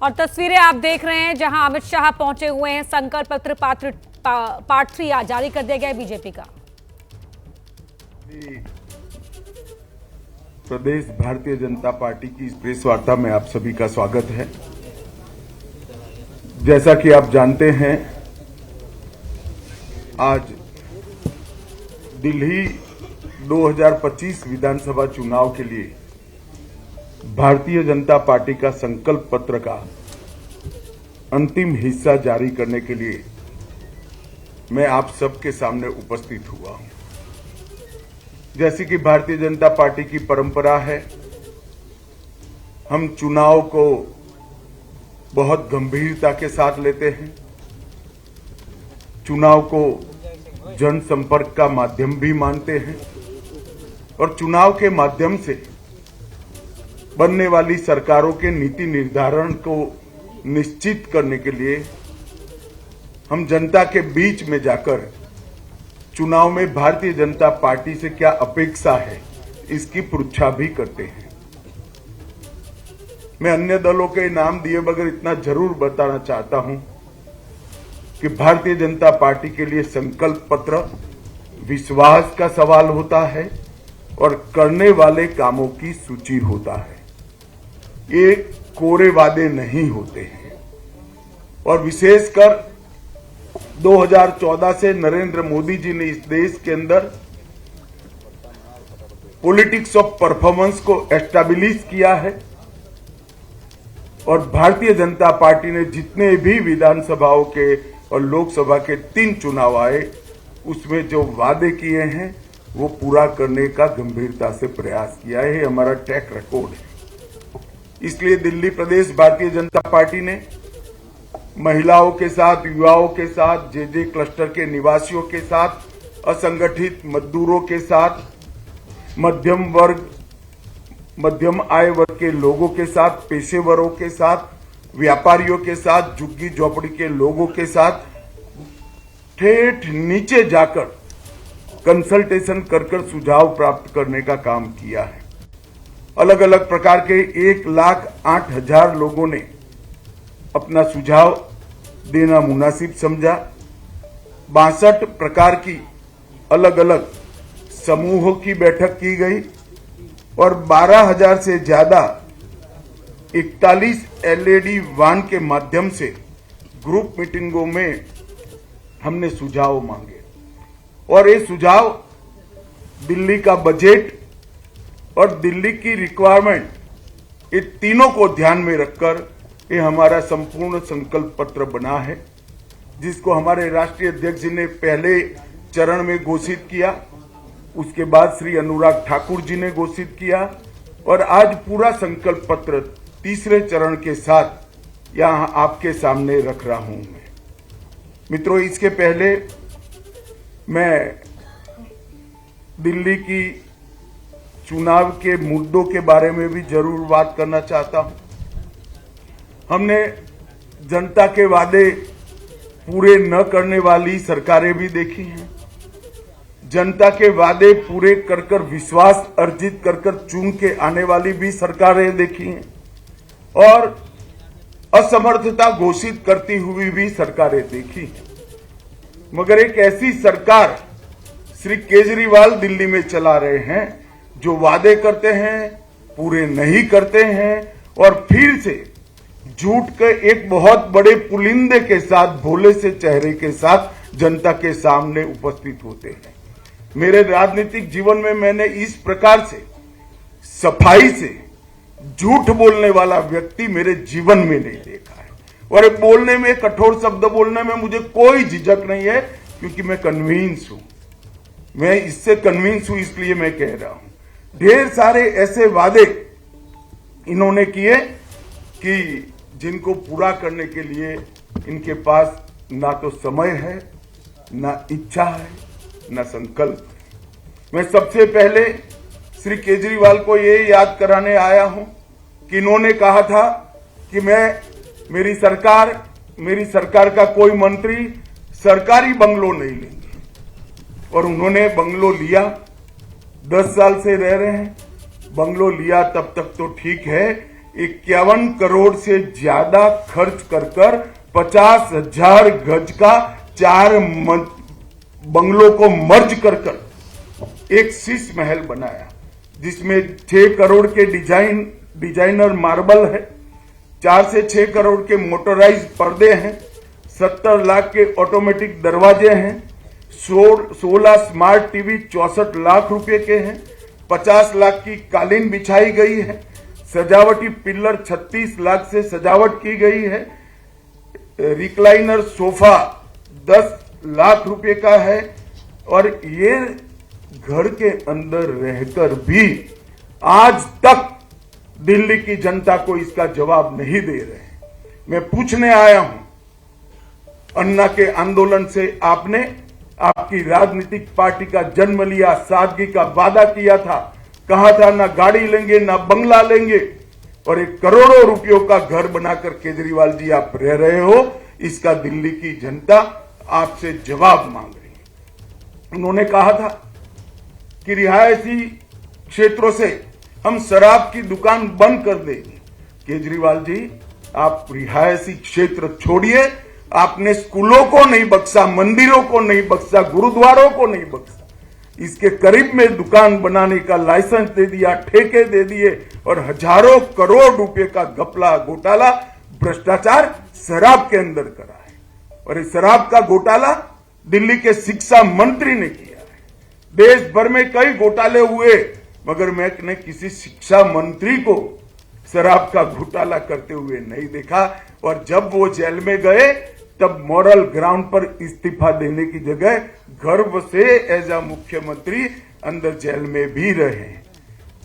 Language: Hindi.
और तस्वीरें आप देख रहे हैं जहां अमित शाह पहुंचे हुए हैं। संकल्प पत्र पार्ट 3 आज जारी कर दिया गया है बीजेपी का। प्रदेश भारतीय जनता पार्टी की इस प्रेस वार्ता में आप सभी का स्वागत है। जैसा कि आप जानते हैं, आज दिल्ली 2025 विधानसभा चुनाव के लिए भारतीय जनता पार्टी का संकल्प पत्र का अंतिम हिस्सा जारी करने के लिए मैं आप सबके सामने उपस्थित हुआ हूं। जैसे कि भारतीय जनता पार्टी की परंपरा है, हम चुनाव को बहुत गंभीरता के साथ लेते हैं। चुनाव को जनसंपर्क का माध्यम भी मानते हैं और चुनाव के माध्यम से बनने वाली सरकारों के नीति निर्धारण को निश्चित करने के लिए हम जनता के बीच में जाकर चुनाव में भारतीय जनता पार्टी से क्या अपेक्षा है, इसकी परीक्षा भी करते हैं। मैं अन्य दलों के नाम दिए बगैर इतना जरूर बताना चाहता हूं कि भारतीय जनता पार्टी के लिए संकल्प पत्र विश्वास का सवाल होता है और करने वाले कामों की सूची होता है। ये कोरे वादे नहीं होते हैं। और विशेषकर 2014 से नरेंद्र मोदी जी ने इस देश के अंदर पॉलिटिक्स ऑफ परफॉर्मेंस को एस्टैब्लिश किया है और भारतीय जनता पार्टी ने जितने भी विधानसभाओं के और लोकसभा के 3 चुनाव आए, उसमें जो वादे किए हैं वो पूरा करने का गंभीरता से प्रयास किया है। हमारा ट्रैक रिकॉर्ड है। इसलिए दिल्ली प्रदेश भारतीय जनता पार्टी ने महिलाओं के साथ, युवाओं के साथ, जे क्लस्टर के निवासियों के साथ, असंगठित मजदूरों के साथ, मध्यम आय वर्ग के लोगों के साथ, पेशेवरों के साथ, व्यापारियों के साथ, झुग्गी झोपड़ी के लोगों के साथ ठेठ नीचे जाकर कंसल्टेशन कर सुझाव प्राप्त करने का काम किया है। अलग अलग प्रकार के 1,08,000 लोगों ने अपना सुझाव देना मुनासिब समझा। 62 प्रकार की अलग अलग समूहों की बैठक की गई और 12,000 से ज्यादा 41 LED वान के माध्यम से ग्रुप मीटिंगों में हमने सुझाव मांगे और ये सुझाव दिल्ली का बजट और दिल्ली की रिक्वायरमेंट, ये तीनों को ध्यान में रखकर ये हमारा संपूर्ण संकल्प पत्र बना है, जिसको हमारे राष्ट्रीय अध्यक्ष जी ने पहले चरण में घोषित किया, उसके बाद श्री अनुराग ठाकुर जी ने घोषित किया और आज पूरा संकल्प पत्र तीसरे चरण के साथ यहां आपके सामने रख रहा हूं मैं। मित्रों, इसके पहले मैं दिल्ली की चुनाव के मुद्दों के बारे में भी जरूर बात करना चाहता हूं। हमने जनता के वादे पूरे न करने वाली सरकारें भी देखी हैं, जनता के वादे पूरे कर विश्वास अर्जित कर चुन के आने वाली भी सरकारें देखी हैं और असमर्थता घोषित करती हुई भी सरकारें देखी हैं। मगर एक ऐसी सरकार श्री केजरीवाल दिल्ली में चला रहे हैं जो वादे करते हैं, पूरे नहीं करते हैं और फिर से झूठ के एक बहुत बड़े पुलिंदे के साथ, भोले से चेहरे के साथ जनता के सामने उपस्थित होते हैं। मेरे राजनीतिक जीवन में मैंने इस प्रकार से सफाई से झूठ बोलने वाला व्यक्ति मेरे जीवन में नहीं देखा है। और बोलने में, कठोर शब्द बोलने में मुझे कोई झिझक नहीं है, क्योंकि मैं कन्विंस हूं। मैं इससे कन्विंस हूं, इसलिए मैं कह रहा हूं। ढेर सारे ऐसे वादे इन्होंने किए कि जिनको पूरा करने के लिए इनके पास ना तो समय है, ना इच्छा है, ना संकल्प है। मैं सबसे पहले श्री केजरीवाल को ये याद कराने आया हूं कि इन्होंने कहा था कि मेरी सरकार का कोई मंत्री सरकारी बंगलो नहीं लेंगे, और उन्होंने बंगलो लिया। 10 साल से रह रहे हैं, बंगलो लिया तब तक तो ठीक है, 51 करोड़ से ज्यादा खर्च कर 50,000 गज का 4 बंगलों को मर्ज कर एक शीश महल बनाया, जिसमें 6 करोड़ के डिजाइनर मार्बल है, 4 से 6 करोड़ के मोटराइज पर्दे हैं, 70 लाख के ऑटोमेटिक दरवाजे हैं, 16 स्मार्ट टीवी 64 लाख रुपए के हैं, 50 लाख की कालीन बिछाई गई है, सजावटी पिल्लर 36 लाख से सजावट की गई है, रिक्लाइनर सोफा 10 लाख रुपए का है। और ये घर के अंदर रहकर भी आज तक दिल्ली की जनता को इसका जवाब नहीं दे रहे। मैं पूछने आया हूं, अन्ना के आंदोलन से आपने आपकी राजनीतिक पार्टी का जन्म लिया, सादगी का वादा किया था, कहा था ना गाड़ी लेंगे ना बंगला लेंगे, और एक करोड़ों रुपयों का घर बनाकर केजरीवाल जी आप रह रहे हो। इसका दिल्ली की जनता आपसे जवाब मांग रही है। उन्होंने कहा था कि रिहायशी क्षेत्रों से हम शराब की दुकान बंद कर देंगे। केजरीवाल जी, आप रिहायशी क्षेत्र छोड़िए, आपने स्कूलों को नहीं बख्शा, मंदिरों को नहीं बख्शा, गुरुद्वारों को नहीं बख्शा, इसके करीब में दुकान बनाने का लाइसेंस दे दिया, ठेके दे दिए, और हजारों करोड़ रुपए का घपला घोटाला भ्रष्टाचार शराब के अंदर करा है। और इस शराब का घोटाला दिल्ली के शिक्षा मंत्री ने किया है। देश भर में कई घोटाले हुए, मगर मैंने किसी शिक्षा मंत्री को शराब का घोटाला करते हुए नहीं देखा। और जब वो जेल में गए तब मॉरल ग्राउंड पर इस्तीफा देने की जगह गर्व से एज अ मुख्यमंत्री अंदर जेल में भी रहे।